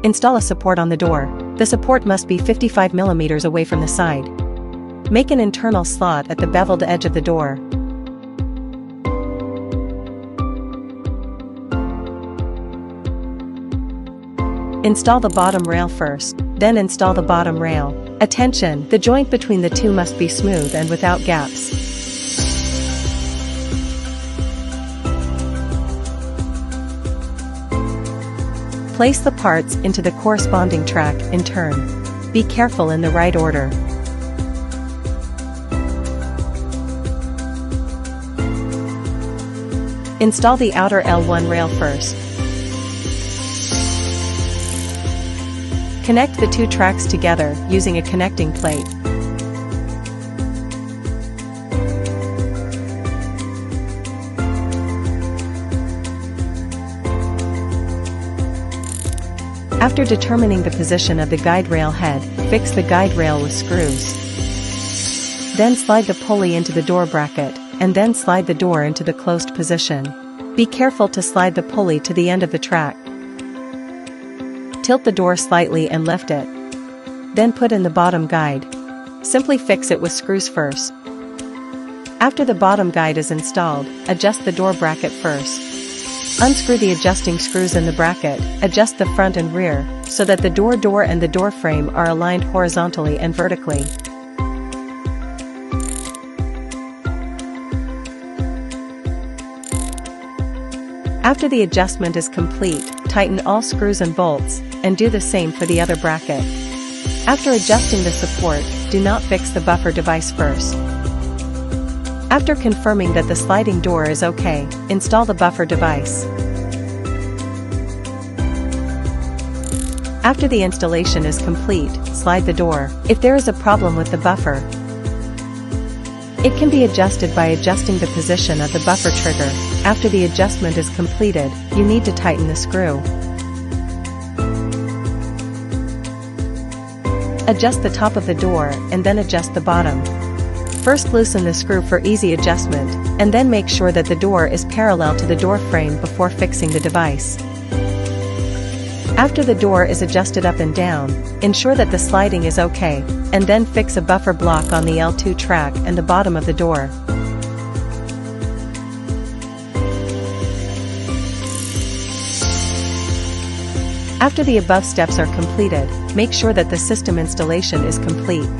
Install a support on the door. The support must be 55 mm away from the side. Make an internal slot at the beveled edge of the door. Install the bottom rail first, then install the bottom rail. Attention, the joint between the two must be smooth and without gaps. Place the parts into the corresponding track in turn. Be careful in the right order. Install the outer L1 rail first. Connect the two tracks together using a connecting plate. After determining the position of the guide rail head, fix the guide rail with screws. Then slide the pulley into the door bracket, and then slide the door into the closed position. Be careful to slide the pulley to the end of the track. Tilt the door slightly and lift it. Then put in the bottom guide. Simply fix it with screws first. After the bottom guide is installed, adjust the door bracket first. Unscrew the adjusting screws in the bracket, adjust the front and rear, so that the door and the door frame are aligned horizontally and vertically. After the adjustment is complete, tighten all screws and bolts, and do the same for the other bracket. After adjusting the support, do not fix the buffer device first. After confirming that the sliding door is okay, install the buffer device. After the installation is complete, slide the door. If there is a problem with the buffer, it can be adjusted by adjusting the position of the buffer trigger. After the adjustment is completed, you need to tighten the screw. Adjust the top of the door and then adjust the bottom. First loosen the screw for easy adjustment, and then make sure that the door is parallel to the door frame before fixing the device. After the door is adjusted up and down, ensure that the sliding is okay, and then fix a buffer block on the L2 track and the bottom of the door. After the above steps are completed, make sure that the system installation is complete.